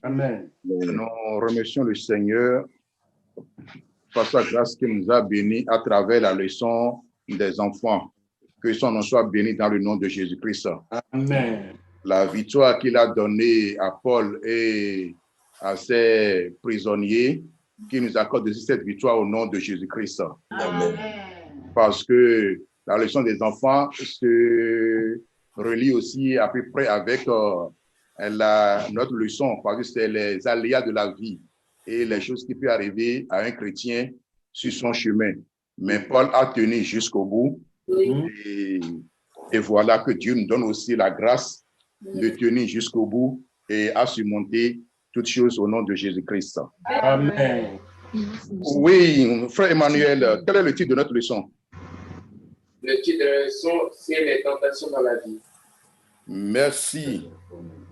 Amen. Nous remercions le Seigneur par sa grâce qui nous a bénis à travers la leçon des enfants. Que son nom soit béni dans le nom de Jésus-Christ. Amen. La victoire qu'il a donnée à Paul et à ses prisonniers, qui nous accorde aussi cette victoire au nom de Jésus-Christ. Amen. Parce que la leçon des enfants se relie aussi à peu près avec notre leçon, parce que c'est les aléas de la vie et les choses qui peuvent arriver à un chrétien sur son chemin. Mais Paul a tenu jusqu'au bout. Et voilà que Dieu nous donne aussi la grâce de tenir jusqu'au bout et à surmonter toutes choses au nom de Jésus-Christ. Amen. Oui, frère Emmanuel, quel est le titre de notre leçon? Le titre de la leçon, c'est les tentations dans la vie. Merci.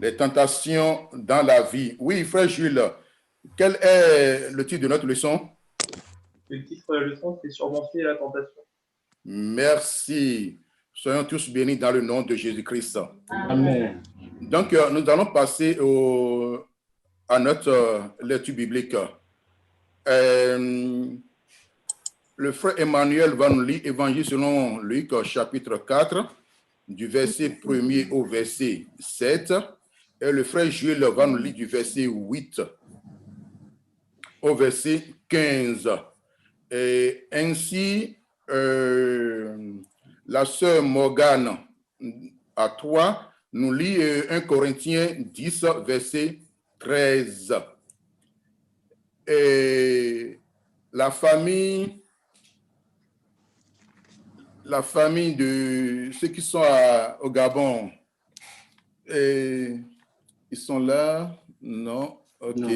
Les tentations dans la vie. Oui, frère Jules, quel est le titre de notre leçon? Le titre de la leçon, c'est surmonter la tentation. Merci. Soyons tous bénis dans le nom de Jésus-Christ. Amen. Donc, nous allons passer à notre lecture biblique. Le frère Emmanuel va nous lire Évangile selon Luc, chapitre 4, du verset 1er au verset 7. Et le frère Jules va nous lire du verset 8 au verset 15. Et ainsi, la sœur Morgane, à toi, nous lit 1 Corinthiens 10, verset 13. Et la famille de ceux qui sont au Gabon, ils sont là? Non? OK. Non.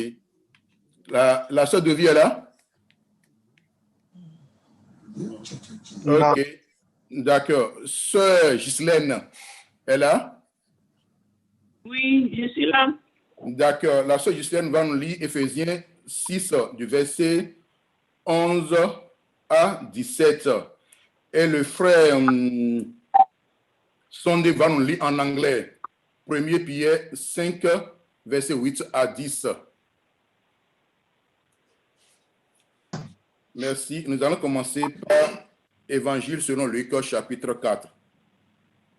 La sœur de vie est là? OK. D'accord. Sœur Ghislaine est là? Oui, je suis là. D'accord. La sœur Ghislaine va nous lire Éphésiens 6, du verset 11 à 17. Et le frère Sondé va nous lire en anglais. 1 Pierre 5, verset 8 à 10. Merci. Nous allons commencer par Évangile selon Luc, chapitre 4.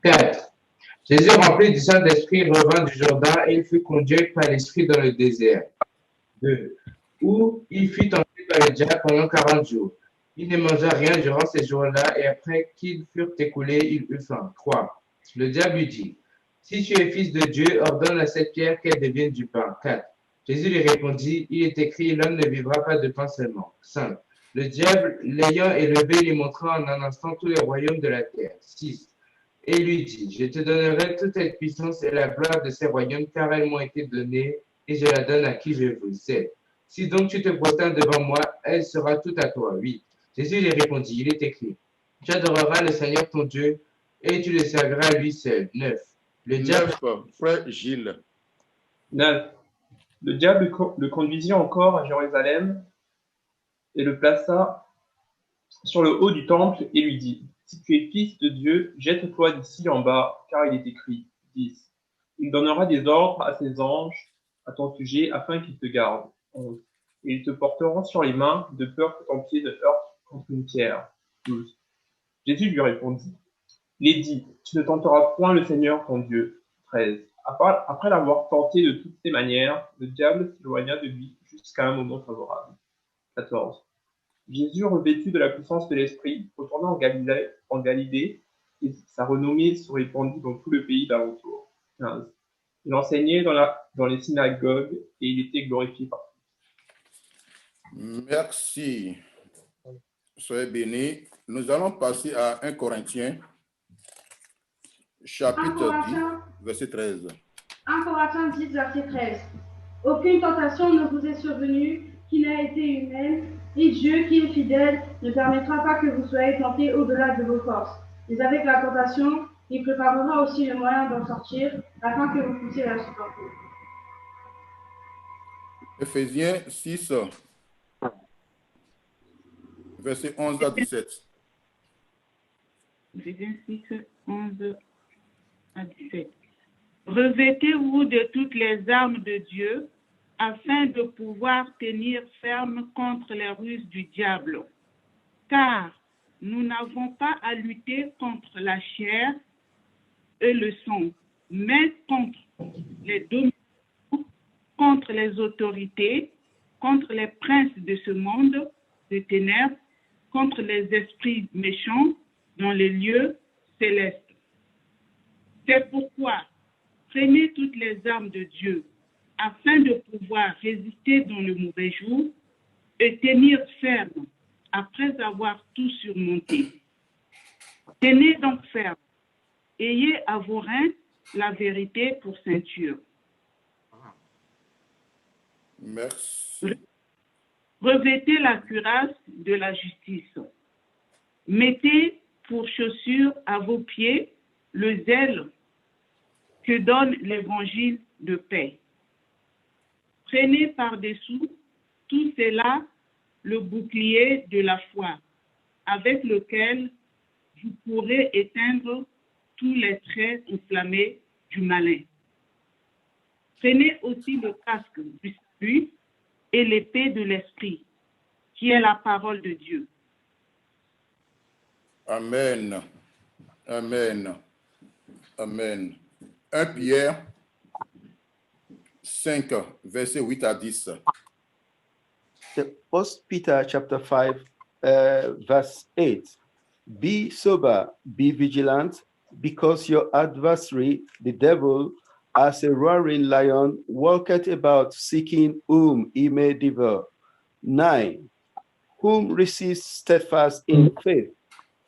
4. Jésus, rempli du Saint-Esprit, revint du Jourdain et il fut conduit par l'Esprit dans le désert. 2. Où il fut tenté par le diable pendant 40 jours. Il ne mangea rien durant ces jours-là et après qu'ils furent écoulés, il eut faim. 3. Le diable lui dit, si tu es fils de Dieu, ordonne à cette pierre qu'elle devienne du pain. 4. Jésus lui répondit, il est écrit, l'homme ne vivra pas de pain seulement. 5. Le diable, l'ayant élevé, lui montra en un instant tous les royaumes de la terre. 6. Et lui dit, je te donnerai toute cette puissance et la gloire de ces royaumes, car elles m'ont été données, et je la donne à qui je veux. 7. Si donc tu te prosternes devant moi, elle sera toute à toi. 8. Jésus lui répondit, il est écrit, tu adoreras le Seigneur ton Dieu, et tu le serviras lui seul. 9. Le diable... Frère Gilles. 9. Le diable le conduisit encore à Jérusalem et le plaça sur le haut du temple et lui dit, si tu es fils de Dieu, jette-toi d'ici en bas, car il est écrit. 10. Il donnera des ordres à ses anges à ton sujet afin qu'ils te gardent. 11. Et ils te porteront sur les mains de peur que ton pied ne heurte contre une pierre. 12. Jésus lui répondit, il est dit, tu ne tenteras point le Seigneur ton Dieu. 13. Après l'avoir tenté de toutes ses manières, le diable s'éloigna de lui jusqu'à un moment favorable. 14. Jésus, revêtu de la puissance de l'Esprit, retourna en Galilée, et sa renommée se répandit dans tout le pays d'alentour. 15. Il enseignait dans les synagogues et il était glorifié par tous. Merci. Soyez bénis. Nous allons passer à 1 Corinthiens, chapitre 10, verset 13. 1 Corinthiens 10, verset 13. Aucune tentation ne vous est survenue qui n'a été humaine, et Dieu, qui est fidèle, ne permettra pas que vous soyez tentés au-delà de vos forces. Mais avec la tentation, il préparera aussi le moyen d'en sortir, afin que vous puissiez la supporter. Éphésiens 6, verset 11 à 17. Éphésiens 6, 11 à 17. Revêtez-vous de toutes les armes de Dieu afin de pouvoir tenir ferme contre les ruses du diable. Car nous n'avons pas à lutter contre la chair et le sang, mais contre les dominants, contre les autorités, contre les princes de ce monde de ténèbres, contre les esprits méchants dans les lieux célestes. C'est pourquoi prenez toutes les armes de Dieu afin de pouvoir résister dans le mauvais jour et tenir ferme après avoir tout surmonté. Tenez donc ferme. Ayez à vos reins la vérité pour ceinture. Merci. Revêtez la cuirasse de la justice. Mettez pour chaussure à vos pieds le zèle que donne l'évangile de paix. Prenez par-dessous tout cela le bouclier de la foi, avec lequel vous pourrez éteindre tous les traits enflammés du malin. Prenez aussi le casque du salut et l'épée de l'esprit, qui est la parole de Dieu. Amen. Amen. Amen. 1 Pierre 5, versets 8 à 10. First Peter chapter 5, verse 8. Be sober, be vigilant, because your adversary, the devil, as a roaring lion, walketh about seeking whom he may devour. 9. Whom resist steadfast in faith,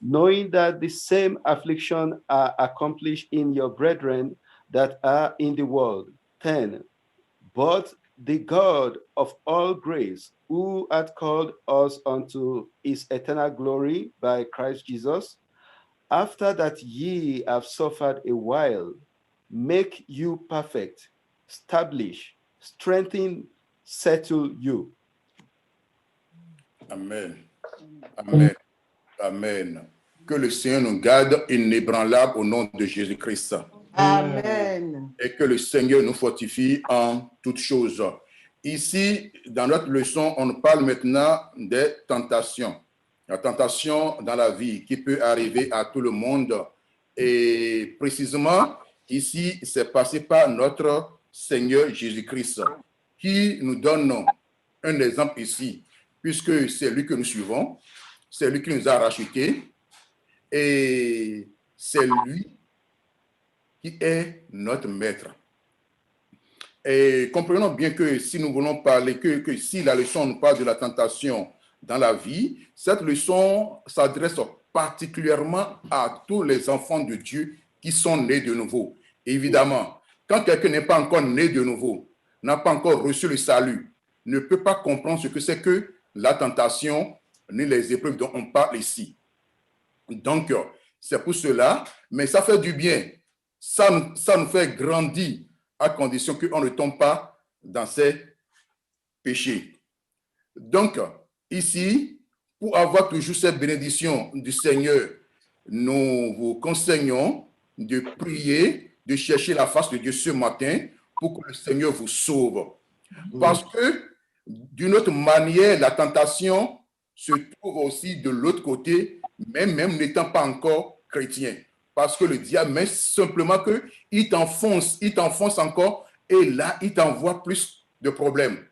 knowing that the same affliction are accomplished in your brethren that are in the world. 10. But the God of all grace, who hath called us unto his eternal glory by Christ Jesus, after that ye have suffered a while, make you perfect, establish, strengthen, settle you. Amen. Amen. Amen. Que le Seigneur nous garde inébranlable au nom de Jésus-Christ. Amen. Et que le Seigneur nous fortifie en toutes choses. Ici, dans notre leçon, on parle maintenant des tentations. La tentation dans la vie qui peut arriver à tout le monde. Et précisément, ici, c'est passé par notre Seigneur Jésus-Christ qui nous donne un exemple ici, puisque c'est lui que nous suivons, c'est lui qui nous a rachetés et c'est lui qui est notre maître. Et comprenons bien que si nous voulons parler, que si la leçon nous parle de la tentation dans la vie, cette leçon s'adresse particulièrement à tous les enfants de Dieu qui sont nés de nouveau. Évidemment, quand quelqu'un n'est pas encore né de nouveau, n'a pas encore reçu le salut, ne peut pas comprendre ce que c'est que la tentation ni les épreuves dont on parle ici. Donc, c'est pour cela, mais ça fait du bien. Ça nous fait grandir à condition qu'on ne tombe pas dans ces péchés. Donc, ici, pour avoir toujours cette bénédiction du Seigneur, nous vous conseillons de prier, de chercher la face de Dieu ce matin pour que le Seigneur vous sauve. Parce que, d'une autre manière, la tentation se trouve aussi de l'autre côté, même n'étant pas encore chrétien. Parce que le diable, mais simplement qu'il t'enfonce encore, et là, il t'envoie plus de problèmes.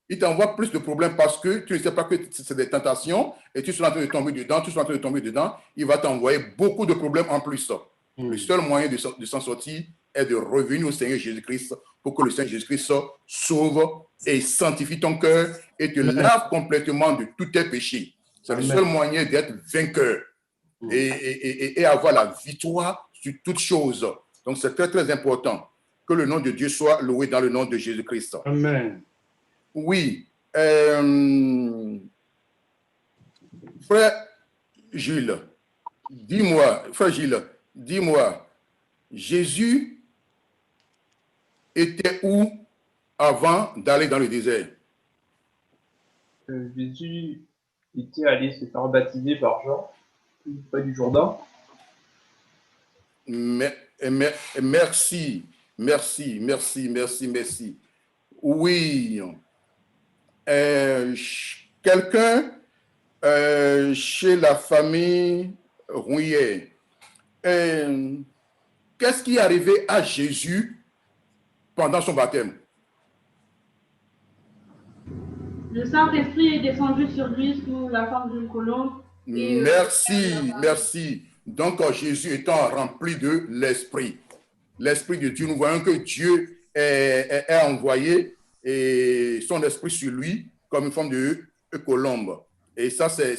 Il t'envoie plus de problèmes parce que tu ne sais pas que c'est des tentations, et tu es en train de tomber dedans, il va t'envoyer beaucoup de problèmes en plus. Le seul moyen de s'en sortir est de revenir au Seigneur Jésus-Christ pour que le Seigneur Jésus-Christ sauve et sanctifie ton cœur et te lave complètement de tous tes péchés. C'est le seul moyen d'être vainqueur et avoir la victoire sur toutes choses. Donc, c'est très, très important que le nom de Dieu soit loué dans le nom de Jésus-Christ. Amen. Oui. Frère Gilles, dis-moi, Jésus était où avant d'aller dans le désert? Jésus était allé se faire baptiser par Jean, près du Jourdain. Merci. Oui. Quelqu'un chez la famille Rouillet, qu'est-ce qui est arrivé à Jésus pendant son baptême? Le Saint-Esprit est descendu sur lui sous la forme d'une colombe. Merci. Donc, Jésus étant rempli de l'Esprit de Dieu, nous voyons que Dieu est envoyé et son esprit sur lui comme une forme de colombe. Et ça, c'est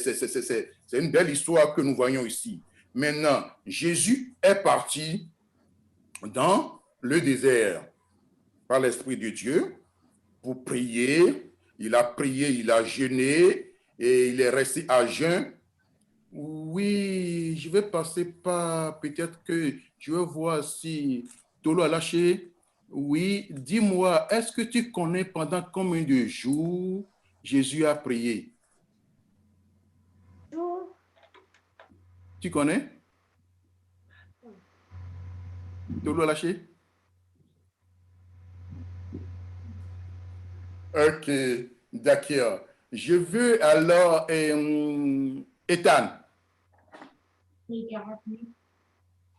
une belle histoire que nous voyons ici. Maintenant, Jésus est parti dans le désert par l'Esprit de Dieu pour prier. Il a prié, il a jeûné et il est resté à jeun. Oui, je vais passer par, peut-être que je vais voir si Tolo a lâché. Oui, dis-moi, est-ce que tu connais pendant combien de jours Jésus a prié? Tu connais? Tolo a lâché? Ok, d'accord. Je veux alors, Ethan. 40 nuits.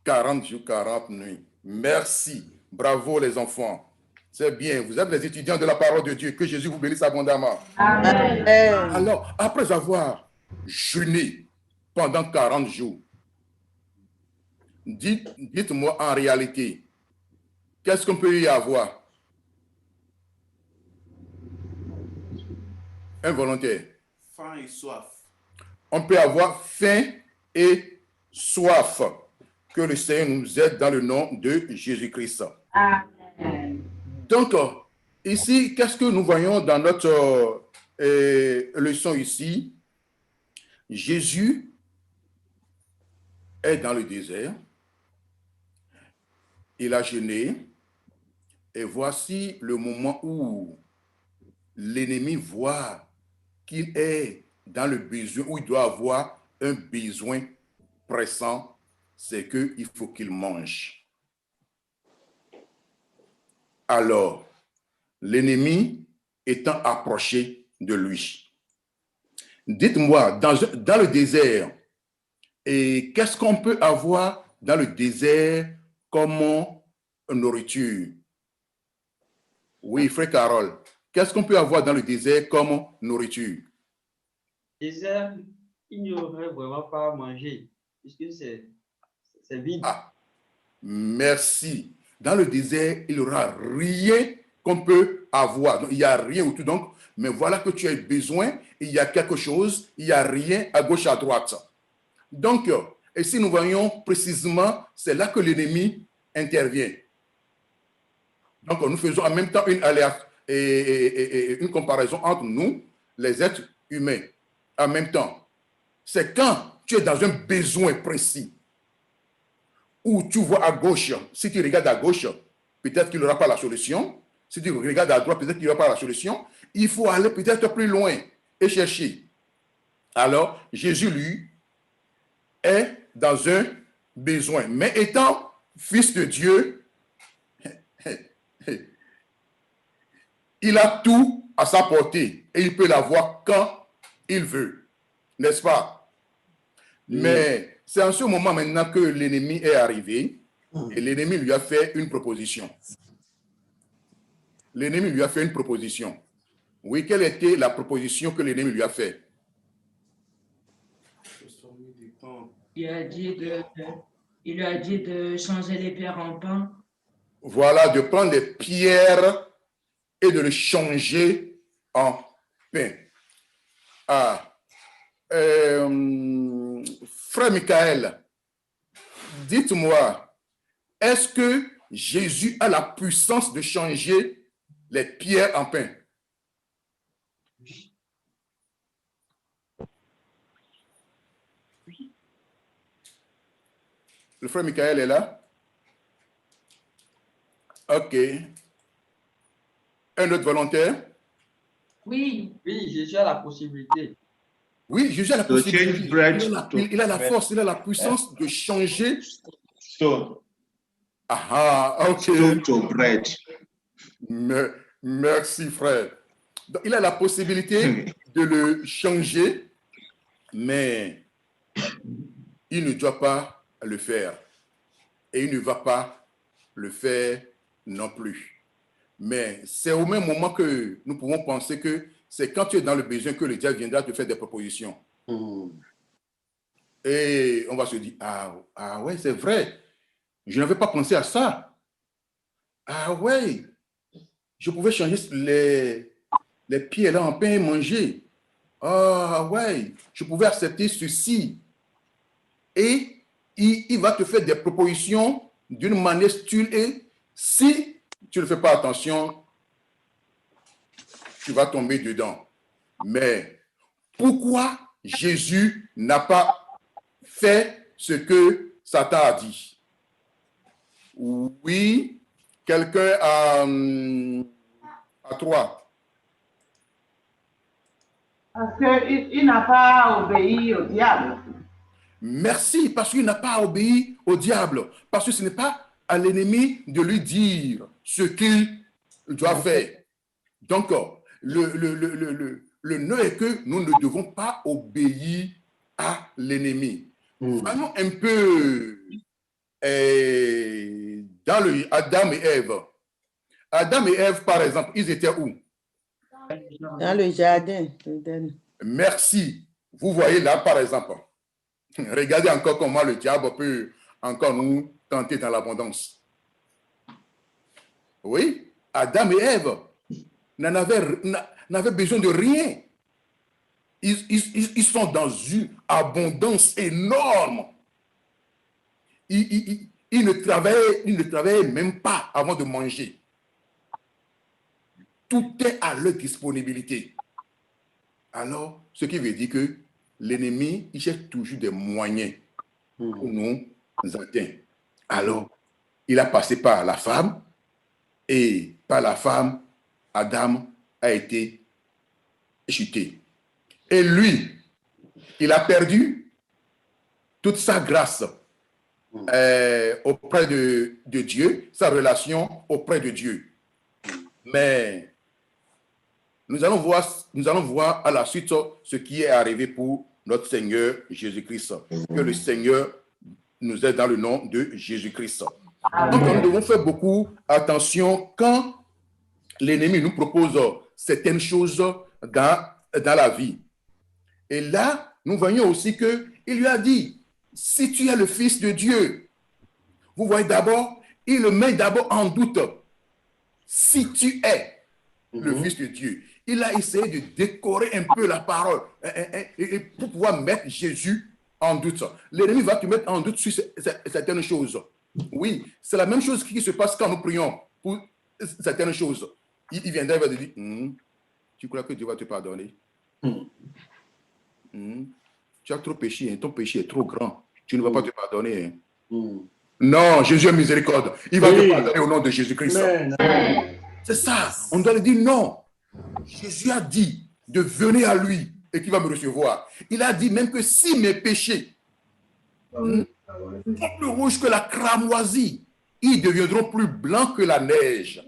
40 jours, 40 nuits. Merci. Bravo les enfants. C'est bien. Vous êtes les étudiants de la parole de Dieu. Que Jésus vous bénisse abondamment. Amen. Alors, après avoir jeûné pendant 40 jours, dites-moi en réalité, qu'est-ce qu'on peut y avoir? Un volontaire. Faim et soif. On peut avoir faim et soif. Que le Seigneur nous aide dans le nom de Jésus-Christ. Amen. Donc, ici, qu'est-ce que nous voyons dans notre leçon ici? Jésus est dans le désert. Il a jeûné. Et voici le moment où l'ennemi voit qu'il est dans le besoin, où il doit avoir un besoin pressant, c'est qu'il faut qu'il mange. Alors, l'ennemi étant approché de lui. Dites-moi, dans le désert, et qu'est-ce qu'on peut avoir dans le désert comme nourriture? Oui, frère Carole, qu'est-ce qu'on peut avoir dans le désert comme nourriture? Désert, il n'y aurait vraiment pas à manger, puisque c'est vide. Ah, merci. Dans le désert, il n'y aura rien qu'on peut avoir. Donc, il n'y a rien autour. Donc, mais voilà que tu as besoin, il y a quelque chose, il n'y a rien à gauche, à droite. Donc, et si nous voyons précisément, c'est là que l'ennemi intervient. Donc, nous faisons en même temps une alerte et une comparaison entre nous, les êtres humains. En même temps, c'est quand tu es dans un besoin précis, où tu vois à gauche, si tu regardes à gauche, peut-être qu'il n'y aura pas la solution. Si tu regardes à droite, peut-être qu'il n'y aura pas la solution. Il faut aller peut-être plus loin et chercher. Alors, Jésus, lui, est dans un besoin. Mais étant fils de Dieu, il a tout à sa portée et il peut l'avoir quand il veut. N'est-ce pas? Mais c'est en ce moment maintenant que l'ennemi est arrivé et l'ennemi lui a fait une proposition. L'ennemi lui a fait une proposition. Oui, quelle était la proposition que l'ennemi lui a faite? Il lui a dit de changer les pierres en pain. Voilà, de prendre les pierres et de les changer en pain. Ah, frère Michael, dites-moi, est-ce que Jésus a la puissance de changer les pierres en pain? Le frère Michael est là? Ok. Un autre volontaire? Oui, Jésus a la possibilité. Oui, Jésus a la possibilité. Il a la force, il a la puissance de changer. Stone. Ah, ok. Stone to bread. Merci, frère. Donc, il a la possibilité de le changer, mais il ne doit pas le faire. Et il ne va pas le faire non plus. Mais c'est au même moment que nous pouvons penser que c'est quand tu es dans le besoin que le diable viendra te faire des propositions. Et on va se dire, ah ouais, c'est vrai. Je n'avais pas pensé à ça. Ah ouais, je pouvais changer les pieds là en pain et manger. Ah ouais, je pouvais accepter ceci. Et il va te faire des propositions d'une manière style et si tu ne fais pas attention, tu vas tomber dedans. Mais pourquoi Jésus n'a pas fait ce que Satan a dit? Oui, quelqu'un à 3. Parce qu'il n'a pas obéi au diable. Merci, parce qu'il n'a pas obéi au diable. Parce que ce n'est pas à l'ennemi de lui dire ce qu'il doit faire. Donc, le nœud est que nous ne devons pas obéir à l'ennemi. Voyons un peu dans le Adam et Ève. Adam et Ève, par exemple, ils étaient où? Dans le jardin. Merci. Vous voyez là, par exemple. Regardez encore comment le diable peut encore nous tenter dans l'abondance. Oui, Adam et Ève n'avaient besoin de rien. Ils sont dans une abondance énorme. Ils ne travaillaient même pas avant de manger. Tout est à leur disponibilité. Alors, ce qui veut dire que l'ennemi, il cherche toujours des moyens pour nous atteindre. Alors, il a passé par la femme et par la femme, Adam a été chuté. Et lui, il a perdu toute sa grâce auprès de Dieu, sa relation auprès de Dieu. Mais nous allons voir à la suite ce qui est arrivé pour notre Seigneur Jésus-Christ. Que le Seigneur nous aide dans le nom de Jésus-Christ. Donc, nous devons faire beaucoup attention quand l'ennemi nous propose certaines choses dans la vie. Et là, nous voyons aussi qu'il lui a dit, si tu es le Fils de Dieu, vous voyez d'abord, il le met d'abord en doute. Si tu es le Fils de Dieu, il a essayé de décorer un peu la parole et pour pouvoir mettre Jésus en doute. L'ennemi va te mettre en doute sur certaines choses. Oui, c'est la même chose qui se passe quand nous prions pour certaines choses. Il viendra et va te dire, tu crois que Dieu va te pardonner? Tu as trop péché, hein? Ton péché est trop grand. Tu ne vas pas te pardonner. Hein? Non, Jésus a miséricorde. Il va te pardonner au nom de Jésus-Christ. C'est ça. On doit lui dire non. Jésus a dit de venir à lui et qu'il va me recevoir. Il a dit même que si mes péchés sont plus rouges que la cramoisie, ils deviendront plus blancs que la neige.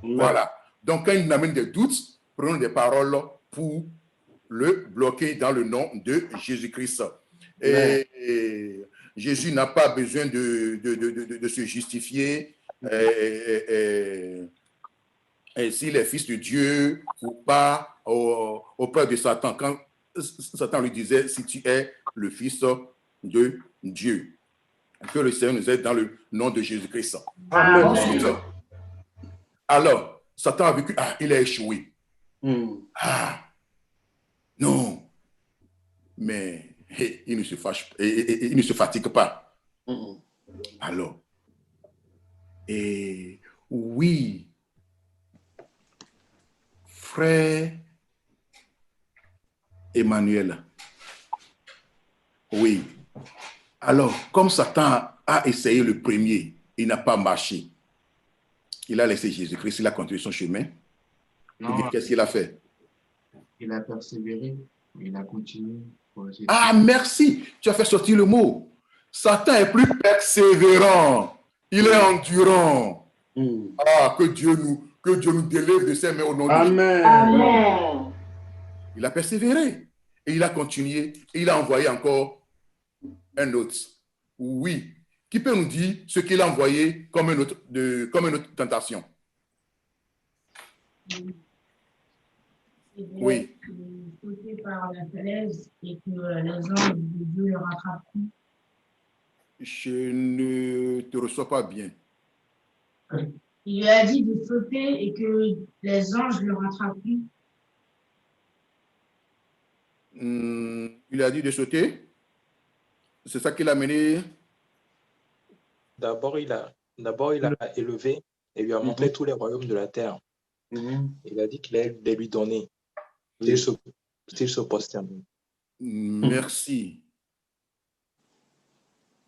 Voilà. Donc, quand il amène des doutes, prenons des paroles pour le bloquer dans le nom de Jésus-Christ. Et Jésus n'a pas besoin de se justifier. Et s'il est fils de Dieu ou pas auprès de Satan, quand Satan lui disait, si tu es le fils de Dieu. Que le Seigneur nous aide dans le nom de Jésus-Christ. Ensuite, alors, Satan a vu qu'il a échoué. Non. Mais il ne se fâche, il ne se fatigue pas. Alors, et oui, frère Emmanuel, oui. Alors, comme Satan a essayé le premier, il n'a pas marché. Il a laissé Jésus-Christ, il a continué son chemin. Qu'est-ce qu'il a fait? Il a persévéré, il a continué. Ah, merci, tu as fait sortir le mot. Satan est plus persévérant, il est endurant. Ah, que Que Dieu nous délivre de ses mains au nom de Jésus. Amen. Il a persévéré et il a continué et il a envoyé encore un autre. Oui. Qui peut nous dire ce qu'il a envoyé comme une autre tentation? Oui. Sauté par la falaise et que les anges de Dieu le rattrapent. Je ne te reçois pas bien. Il lui a dit de sauter et que les anges le rattrapent. Il a dit de sauter. C'est ça qu'il a mené. D'abord, il a élevé et lui a montré tous les royaumes de la terre. Il a dit qu'il allait lui donner s'il se prosterne. Merci.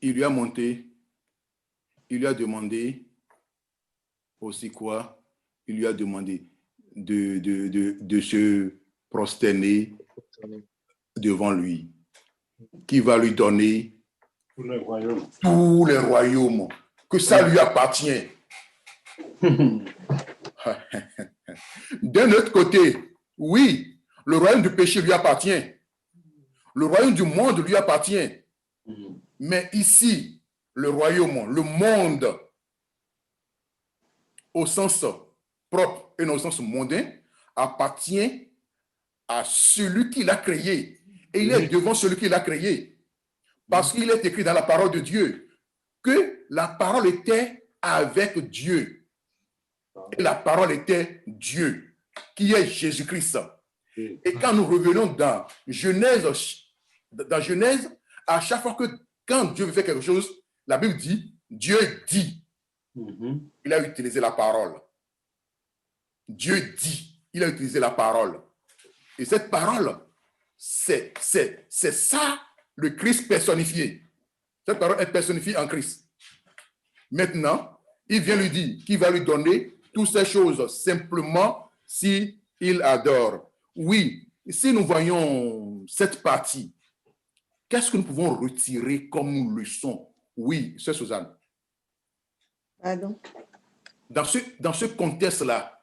Il lui a monté. Il lui a demandé aussi quoi? Il lui a demandé de se prosterner devant lui. Qui va lui donner Tous les royaumes. tous les royaumes, que ça lui appartient. D'un autre côté, oui, le royaume du péché lui appartient. Le royaume du monde lui appartient. Mais ici, le royaume, le monde, au sens propre et non au sens mondain, appartient à celui qui l'a créé. Et il est devant celui qui l'a créé. Parce qu'il est écrit dans la parole de Dieu que la parole était avec Dieu. Et la parole était Dieu, qui est Jésus-Christ. Et quand nous revenons dans Genèse, à chaque fois que quand Dieu veut faire quelque chose, la Bible dit, Dieu dit. Il a utilisé la parole. Dieu dit, il a utilisé la parole. Et cette parole, c'est ça, le Christ personnifié. Cette parole est personnifiée en Christ. Maintenant, il vient lui dire qu'il va lui donner toutes ces choses simplement si il adore. Oui, si nous voyons cette partie, qu'est-ce que nous pouvons retirer comme leçon? Oui, c'est Suzanne. Pardon? Dans ce contexte-là,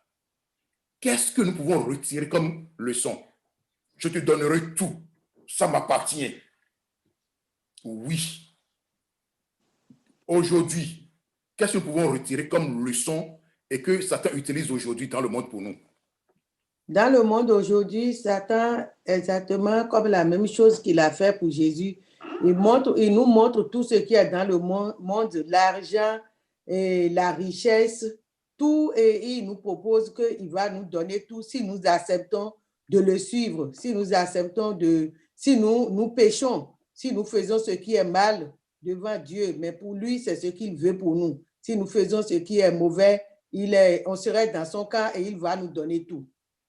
qu'est-ce que nous pouvons retirer comme leçon? Je te donnerai tout. Ça m'appartient. Oui. Aujourd'hui, qu'est-ce que nous pouvons retirer comme leçon et que Satan utilise aujourd'hui dans le monde pour nous? Dans le monde aujourd'hui, Satan, exactement comme la même chose qu'il a fait pour Jésus, il nous montre tout ce qui est dans le monde, l'argent et la richesse, tout, et il nous propose qu'il va nous donner tout si nous acceptons de le suivre, si nous acceptons si nous péchons, si nous faisons ce qui est mal devant Dieu, mais pour lui, c'est ce qu'il veut pour nous. Si nous faisons ce qui est mauvais, on serait dans son camp et il va nous donner tout.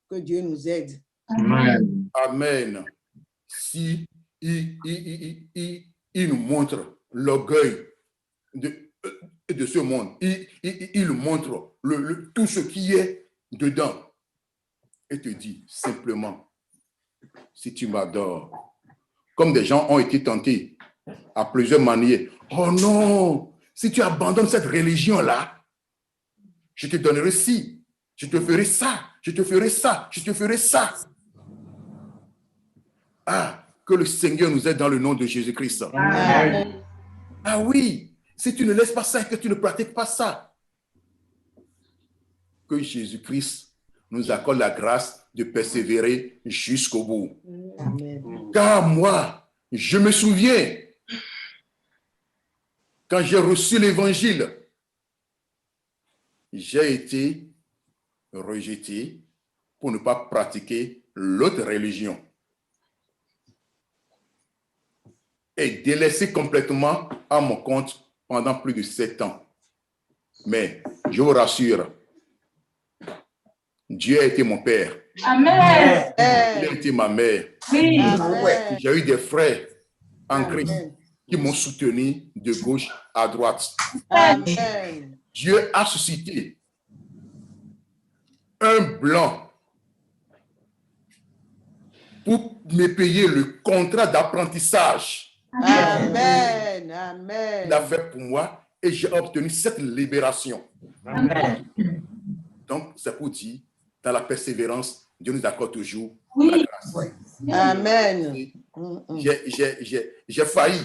Que Dieu nous aide. Amen. Amen. Si il nous montre l'orgueil de ce monde, il nous montre tout ce qui est dedans et te dit simplement, si tu m'adores, comme des gens ont été tentés à plusieurs manières, oh non, si tu abandonnes cette religion-là, je te donnerai ci, je te ferai ça, je te ferai ça, je te ferai ça. Ah, que le Seigneur nous aide dans le nom de Jésus-Christ. Amen. Ah oui, si tu ne laisses pas ça et que tu ne pratiques pas ça, que Jésus-Christ nous accorde la grâce de persévérer jusqu'au bout. Amen. Car moi, je me souviens, quand j'ai reçu l'évangile, j'ai été rejeté pour ne pas pratiquer l'autre religion et délaissé complètement à mon compte pendant plus de 7 ans. Mais je vous rassure, Dieu a été mon père. Amen. Il a été ma mère. Oui. J'ai eu des frères en Christ qui m'ont soutenu de gauche à droite. Amen. Dieu a suscité un blanc pour me payer le contrat d'apprentissage. Amen. Amen. Il a fait pour moi et j'ai obtenu cette libération. Amen. Donc, c'est pour dire, dans la persévérance, Dieu nous accorde toujours la grâce. Amen. J'ai failli.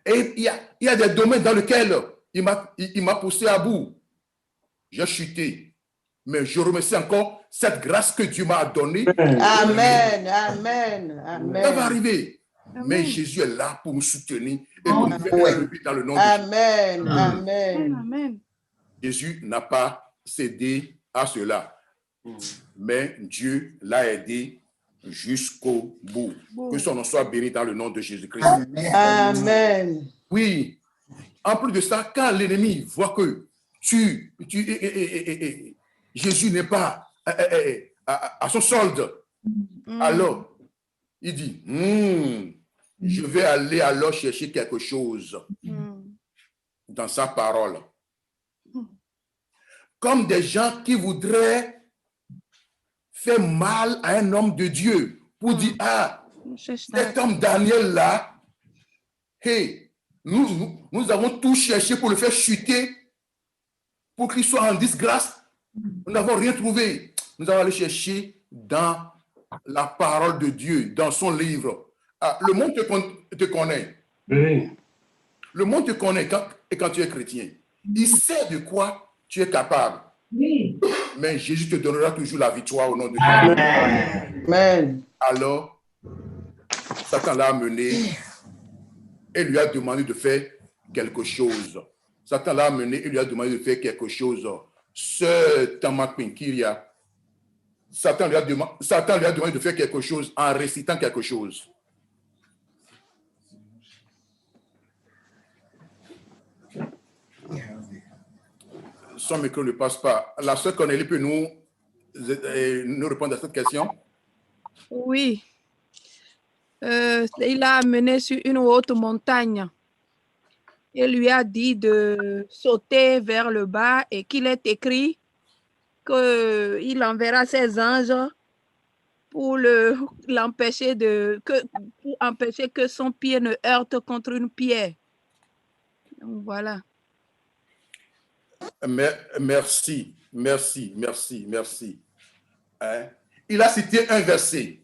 Et il y a des domaines dans lesquels il m'a poussé à bout. J'ai chuté. Mais je remercie encore cette grâce que Dieu m'a donnée. Amen. Amen. Amen. Ça va arriver. Mais Jésus est là pour nous soutenir et pour nous faire élever dans le nom de Jésus. Amen. Amen. Amen. Jésus n'a pas cédé à cela. Mais Dieu l'a aidé jusqu'au bout. Que son nom soit béni dans le nom de Jésus-Christ. Amen. Oui. En plus de ça, quand l'ennemi voit que Jésus n'est pas à son solde, alors il dit, je vais aller alors chercher quelque chose dans sa parole. Comme des gens qui voudraient faire mal à un homme de Dieu pour dire, cet homme Daniel-là, hey, nous avons tout cherché pour le faire chuter, pour qu'il soit en disgrâce. Nous n'avons rien trouvé. Nous allons aller chercher dans la parole de Dieu, dans son livre. Le monde te connaît. Oui. Le monde te connaît quand tu es chrétien. Il sait de quoi tu es capable. Oui. Mais Jésus te donnera toujours la victoire au nom de Jésus. Amen. Alors, Satan l'a amené et lui a demandé de faire quelque chose. Satan l'a amené et lui a demandé de faire quelque chose. Ce Tamakwinkiria, Satan lui a demandé de faire quelque chose en récitant quelque chose. Son micro ne passe pas. La sœur Cornélie peut nous répondre à cette question? Oui. Il l'a amené sur une haute montagne. Il lui a dit de sauter vers le bas et qu'il est écrit qu'il enverra ses anges pour empêcher que son pied ne heurte contre une pierre. Donc, voilà. Merci. Hein? Il a cité un verset.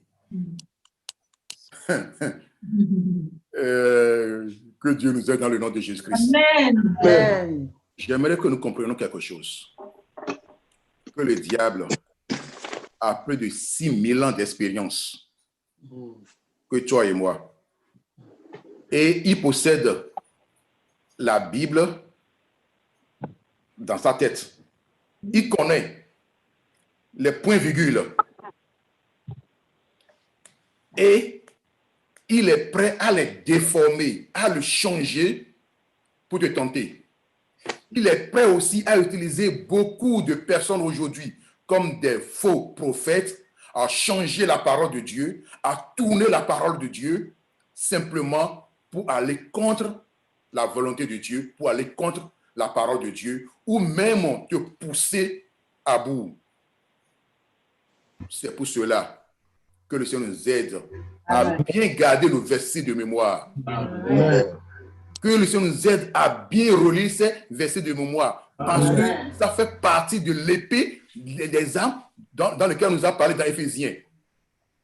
Que Dieu nous aide dans le nom de Jésus-Christ. Amen. J'aimerais que nous comprenions quelque chose. Que le diable a plus de 6000 ans d'expérience que toi et moi. Et il possède la Bible dans sa tête. Il connaît les points-virgules. Et il est prêt à les déformer, à le changer pour te tenter. Il est prêt aussi à utiliser beaucoup de personnes aujourd'hui comme des faux prophètes, à changer la parole de Dieu, à tourner la parole de Dieu, simplement pour aller contre la volonté de Dieu, pour aller contre la parole de Dieu, ou même te pousser à bout. C'est pour cela que le Seigneur nous aide à bien garder le verset de mémoire. Que le Seigneur nous aide à bien relire ces versets de mémoire. Parce que ça fait partie de l'épée des armes dans lequel nous a parlé dans Éphésiens.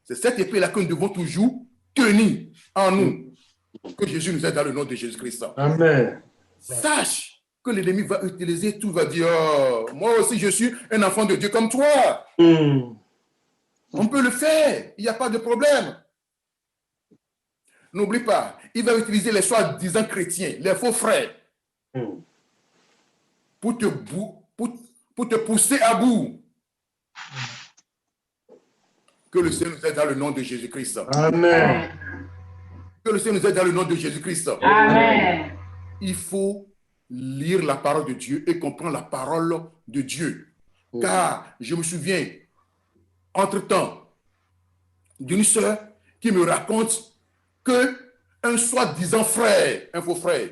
C'est cette épée-là que nous devons toujours tenir en nous. Que Jésus nous aide dans le nom de Jésus-Christ. Amen. Sache que l'ennemi va utiliser tout, va dire, oh, moi aussi je suis un enfant de Dieu comme toi. On peut le faire, il n'y a pas de problème. N'oublie pas, il va utiliser les soi-disant chrétiens, les faux frères, pour te pousser à bout. Que le Seigneur nous aide dans le nom de Jésus-Christ. Amen. Que le Seigneur nous aide dans le nom de Jésus-Christ. Amen. Il faut lire la parole de Dieu et comprendre la parole de Dieu. Car je me souviens, entre-temps, d'une sœur qui me raconte que un soi-disant frère, un faux frère,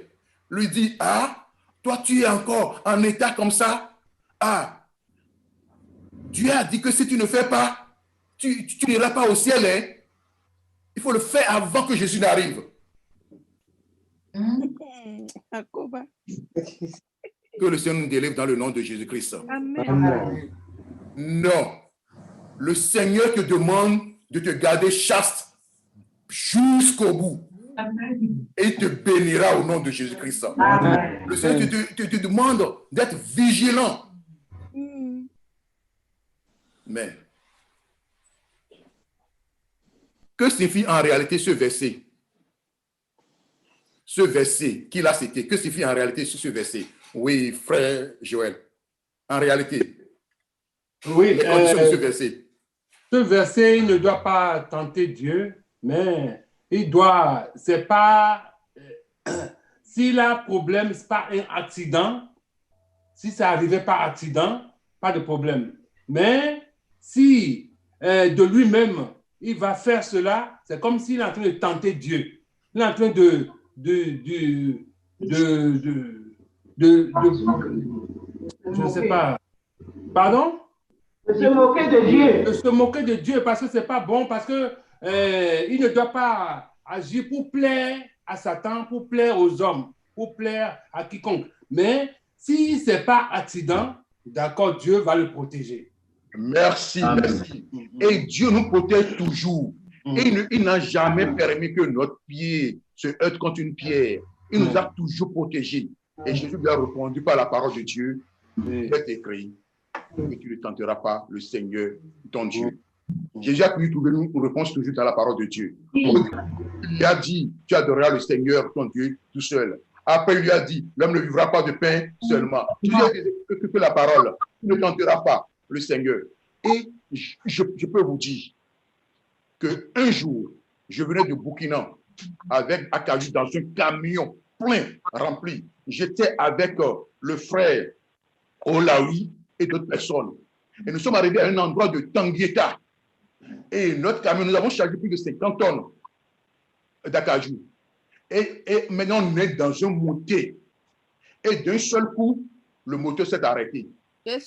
lui dit, ah, toi tu es encore en état comme ça? Ah, Dieu a dit que si tu ne fais pas, tu n'iras pas au ciel, hein? Il faut le faire avant que Jésus n'arrive. Que le Seigneur nous délivre dans le nom de Jésus-Christ. Amen. Non. Le Seigneur te demande de te garder chaste jusqu'au bout. Et il te bénira au nom de Jésus-Christ. Le Seigneur te demande d'être vigilant. Mais, que signifie en réalité ce verset? Ce verset qu'il a cité, que signifie en réalité ce verset? Oui, frère Joël. En réalité, oui, les conditions de ce verset. Ce verset, il ne doit pas tenter Dieu, mais il doit, c'est pas, s'il a problème, c'est pas un accident. Si ça arrivait par accident, pas de problème. Mais si de lui-même, il va faire cela, c'est comme s'il est en train de tenter Dieu. Il est en train de je ne sais pas. Pardon? De se moquer de Dieu. De se moquer de Dieu parce que ce n'est pas bon, parce que il ne doit pas agir pour plaire à Satan, pour plaire aux hommes, pour plaire à quiconque. Mais si ce n'est pas accident, d'accord, Dieu va le protéger. Merci, merci. Et Dieu nous protège toujours. Et il n'a jamais permis que notre pied se heurte contre une pierre. Il nous a toujours protégés. Et Jésus lui a répondu par la parole de Dieu. Il est écrit que tu ne tenteras pas le Seigneur, ton Dieu. Jésus a pu trouver une réponse toujours dans la parole de Dieu. Il lui a dit, tu adoreras le Seigneur, ton Dieu, tout seul. Après, il lui a dit, l'homme ne vivra pas de pain seulement. Tu lui as dit que la parole, tu ne tenteras pas le Seigneur. Et je peux vous dire qu'un jour, je venais de Burkina avec Akaju dans un camion plein, rempli. J'étais avec le frère Olaoui et d'autres personnes. Et nous sommes arrivés à un endroit de Tanguieta. Et notre camion, nous avons chargé plus de 50 tonnes d'Akaju. Et maintenant, on est dans un moteur. Et d'un seul coup, le moteur s'est arrêté. Et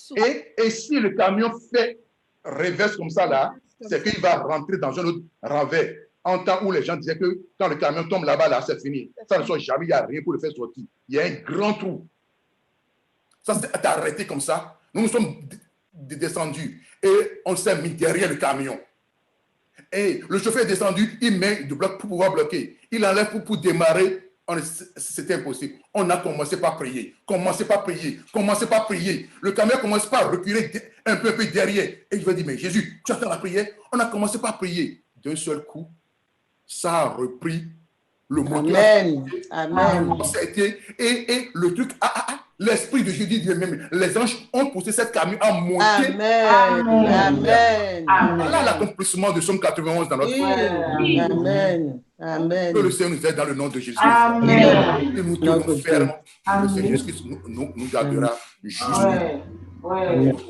si le camion fait reverse comme ça là, c'est qu'il va rentrer dans un autre renvers. En temps où les gens disaient que quand le camion tombe là-bas, là, c'est fini. Ça ne sort jamais, il n'y a rien pour le faire sortir. Il y a un grand trou. Ça s'est arrêté comme ça. Nous nous sommes descendus et on s'est mis derrière le camion. Et le chauffeur est descendu, il met du bloc pour pouvoir bloquer. Il enlève pour démarrer. C'était impossible. On a commencé par prier. Commencez par prier. Commencez par prier. Le camion commence par reculer un peu derrière. Et je vais dire, mais Jésus, tu attends la prière? On a commencé par prier. D'un seul coup, ça a repris le moteur. Amen. Amen. Et le truc, l'esprit de Jésus dit même, les anges ont poussé cette camion à monter. Amen. Amen. Voilà l'accomplissement de Somme 91 dans notre vie. Amen. Amen. Que le Seigneur nous aide dans le nom de Jésus. Amen. Et nous tenons ferme. Le Seigneur Jésus nous gardera jusqu'au bout.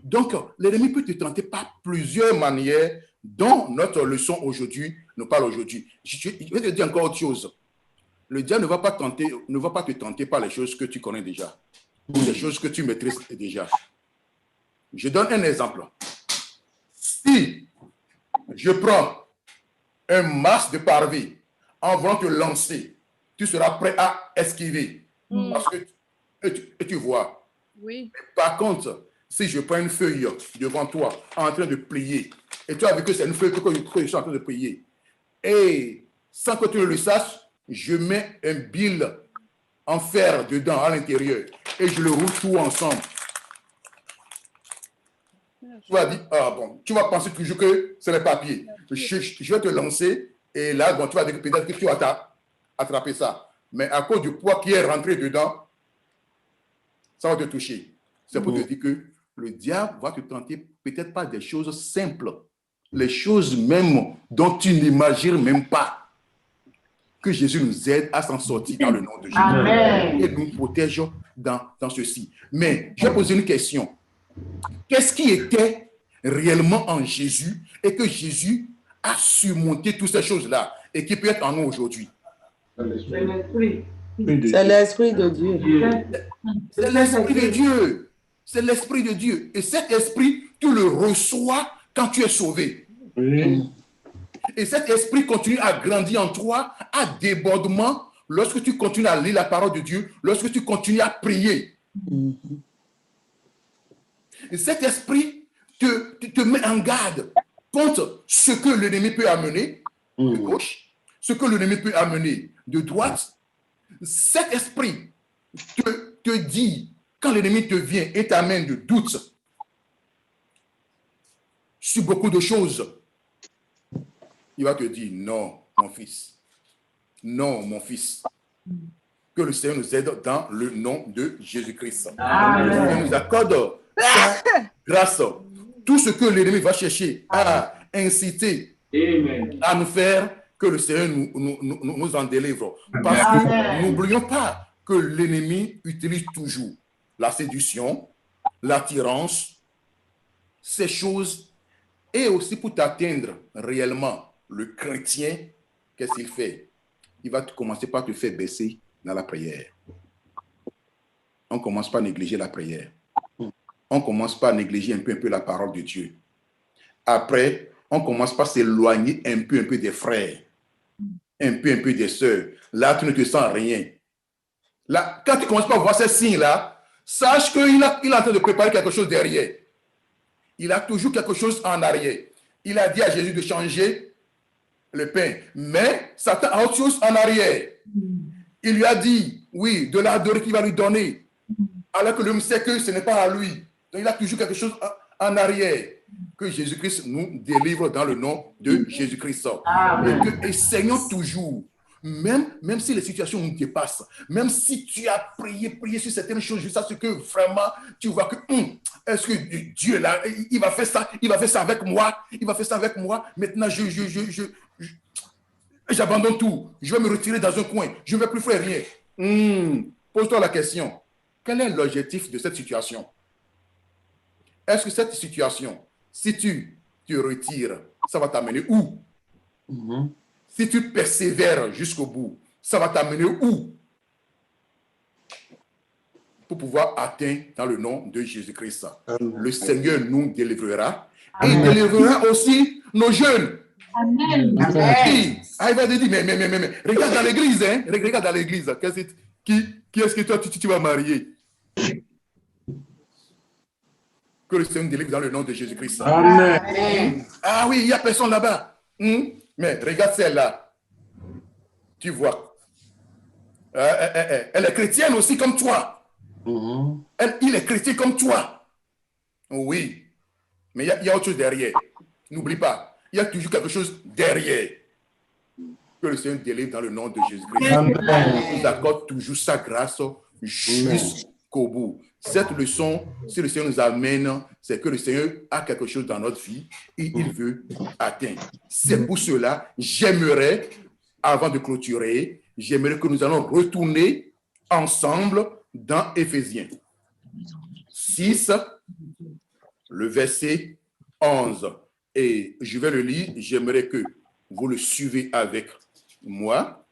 Donc, l'ennemi peut te tenter par plusieurs manières dont notre leçon aujourd'hui nous parle aujourd'hui. Je vais te dire encore autre chose. Le diable ne va pas te tenter par les choses que tu connais déjà, ou les choses que tu maîtrises déjà. Je donne un exemple. Si je prends un masque de parvis en voulant te lancer, tu seras prêt à esquiver. Parce que tu vois. Oui. Par contre, si je prends une feuille devant toi en train de plier, et tu as vu que c'est une feuille que je suis en train de plier, et sans que tu ne le saches, je mets un bill en fer dedans, à l'intérieur, et je le roule tout ensemble. Tu vas dire, tu vas penser toujours que c'est le papier. Je vais te lancer, et là, tu vas dire que peut-être que tu vas attraper ça. Mais à cause du poids qui est rentré dedans, ça va te toucher. C'est pour te dire que le diable va te tenter peut-être pas des choses simples, les choses même dont tu n'imagines même pas. Que Jésus nous aide à s'en sortir dans le nom de Jésus. Amen. Et nous protège dans ceci. Mais je vais poser une question. Qu'est-ce qui était réellement en Jésus et que Jésus a surmonté toutes ces choses-là et qui peut être en nous aujourd'hui? C'est l'esprit. C'est l'esprit de Dieu. C'est l'esprit de Dieu. C'est l'esprit de Dieu. Et cet esprit, tu le reçois quand tu es sauvé. Oui. Et cet esprit continue à grandir en toi, à débordement, lorsque tu continues à lire la parole de Dieu, lorsque tu continues à prier. Et cet esprit te met en garde contre ce que l'ennemi peut amener de gauche, ce que l'ennemi peut amener de droite. Cet esprit te dit, quand l'ennemi te vient et t'amène de doute sur beaucoup de choses, il va te dire, non, mon fils. Non, mon fils. Que le Seigneur nous aide dans le nom de Jésus-Christ. Le Seigneur nous accorde sa grâce. Tout ce que l'ennemi va chercher à inciter, à nous faire, que le Seigneur nous en délivre. Parce que n'oublions pas que l'ennemi utilise toujours la séduction, l'attirance, ces choses, et aussi pour t'atteindre réellement, le chrétien, qu'est-ce qu'il fait? Il va commencer par te faire baisser dans la prière. On commence par négliger la prière. On commence par négliger un peu la parole de Dieu. Après, on commence par s'éloigner un peu des frères, un peu des sœurs. Là, tu ne te sens rien. Là, quand tu commences par voir ces signes-là, sache qu'il est en train de préparer quelque chose derrière. Il a toujours quelque chose en arrière. Il a dit à Jésus de changer le pain, mais Satan a autre chose en arrière. Il lui a dit, oui, de l'adorer qu'il va lui donner, alors que l'homme sait que ce n'est pas à lui. Donc il a toujours quelque chose en arrière. Que Jésus-Christ nous délivre dans le nom de Jésus-Christ. Et que essayons toujours, même si les situations nous dépassent, même si tu as prié sur certaines choses, jusqu'à ce que vraiment tu vois que est-ce que Dieu là, il va faire ça avec moi, maintenant j'abandonne tout, je vais me retirer dans un coin, je ne vais plus faire rien. Pose-toi la question, quel est l'objectif de cette situation? Est-ce que cette situation, si tu te retires, ça va t'amener où? Si tu persévères jusqu'au bout, ça va t'amener où? Pour pouvoir atteindre dans le nom de Jésus-Christ. Le Seigneur nous délivrera et il délivrera aussi nos jeunes. Amen. Il va te dire, mais regarde dans l'église, hein? Regarde dans l'église. Qui est-ce que toi tu vas marier? Que le Seigneur nous délivre dans le nom de Jésus-Christ. Amen. Ah oui, il n'y a personne là-bas. Mais regarde celle-là. Tu vois. Elle est chrétienne aussi comme toi. Il est chrétien comme toi. Oui. Mais il y a autre chose derrière. N'oublie pas. Il y a toujours quelque chose derrière. Que le Seigneur délivre dans le nom de Jésus-Christ. Il nous accorde toujours sa grâce jusqu'au bout. Cette leçon, si le Seigneur nous amène, c'est que le Seigneur a quelque chose dans notre vie et il veut atteindre. C'est pour cela, j'aimerais, avant de clôturer, j'aimerais que nous allons retourner ensemble dans Éphésiens 6, le verset 11. Et je vais le lire, j'aimerais que vous le suivez avec moi.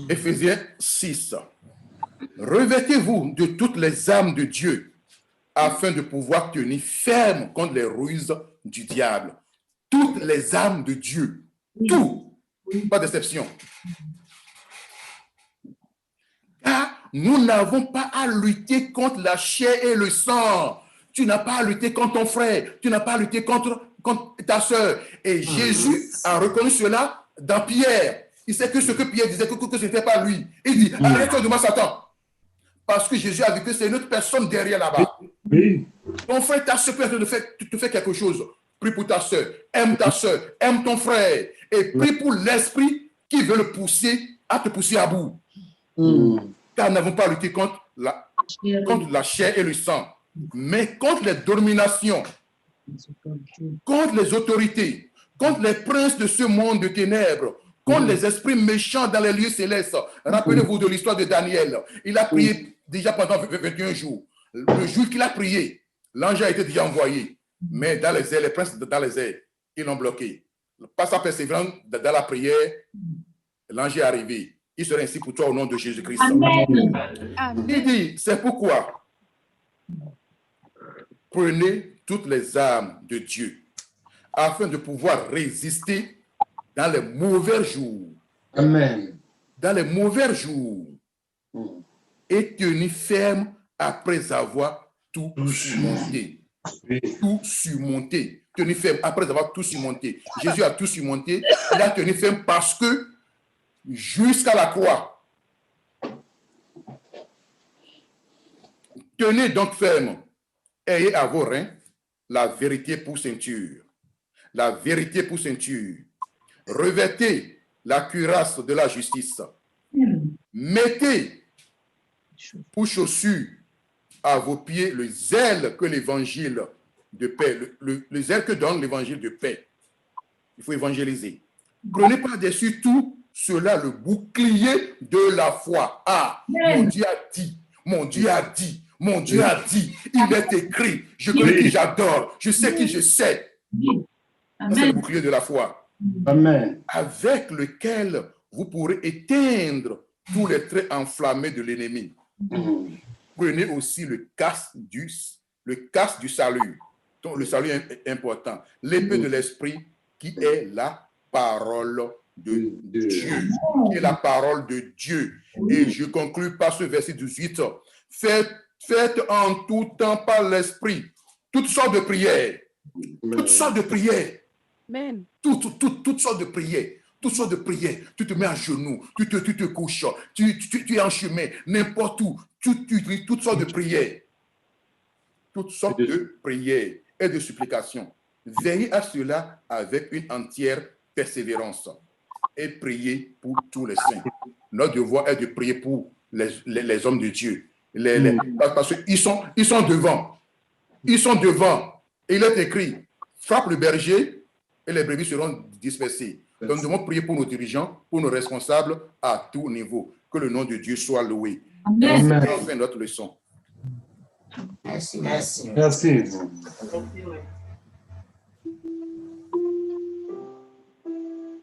Éphésiens 6. Revêtez-vous de toutes les armes de Dieu afin de pouvoir tenir ferme contre les ruses du diable. Toutes les armes de Dieu. Tout. Pas d'exception. Car nous n'avons pas à lutter contre la chair et le sang. Tu n'as pas à lutter contre ton frère. Tu n'as pas à lutter contre ta soeur. Et Jésus a reconnu cela dans Pierre. Il sait que ce que Pierre disait, que ce n'était pas lui. Il dit, arrête-toi de moi, Satan. Parce que Jésus a vu que c'est une autre personne derrière là-bas. Oui. Ton frère, ta soeur, te fait quelque chose. Prie pour ta soeur, aime ton frère. Et prie pour l'esprit qui veut le pousser à te pousser à bout. Car nous n'avons pas lutté contre la chair et le sang, mais contre les dominations, contre les autorités, contre les princes de ce monde de ténèbres, contre les esprits méchants dans les lieux célestes. Rappelez-vous de l'histoire de Daniel. Il a prié déjà pendant 21 jours. Le jour qu'il a prié, l'ange a été déjà envoyé. Mais dans les airs, les princes dans les airs, ils l'ont bloqué. Par sa persévérance dans la prière, l'ange est arrivé. Il sera ainsi pour toi au nom de Jésus-Christ. Il dit, c'est pourquoi prenez toutes les armes de Dieu afin de pouvoir résister dans les mauvais jours. Amen. dans les mauvais jours et tenu ferme après avoir tout surmonté. Tout surmonté. Tenu ferme après avoir tout surmonté. Jésus a tout surmonté. Il a tenu ferme parce que jusqu'à la croix. Tenez donc ferme. Ayez à vos reins la vérité pour ceinture. La vérité pour ceinture. Revêtez la cuirasse de la justice. Mettez pour chaussure à vos pieds le zèle que l'évangile de paix, le zèle que donne l'évangile de paix. Il faut évangéliser. Prenez par-dessus tout cela le bouclier de la foi. Ah, mon Dieu a dit, mon Dieu a dit, mon Dieu a dit, il est écrit, je connais qui j'adore, je sais qui je sais. C'est le bouclier de la foi. Amen. Avec lequel vous pourrez éteindre tous les traits enflammés de l'ennemi. Prenez aussi le casque du salut. Donc, le salut est important. L'épée de l'esprit qui est la parole de Dieu. Qui est la parole de Dieu. Et je conclus par ce verset 18. Faites en tout temps par l'esprit toutes sortes de prières. Toutes sortes de prières. Amen. Toutes sortes de prières. Toutes sortes de prières. Tu te mets à genoux, tu te couches, tu es en chemin, n'importe où. Tu dis toutes sortes de prières. Toutes sortes de prières et de supplications. Veillez à cela avec une entière persévérance et priez pour tous les saints. Notre devoir est de prier pour les hommes de Dieu. Parce qu'ils sont devant. Ils sont devant. Et il est écrit, frappe le berger et les brebis seront dispersées. Donc nous devons prier pour nos dirigeants, pour nos responsables à tout niveau. Que le nom de Dieu soit loué. Amen. On fait notre leçon. Merci. Merci.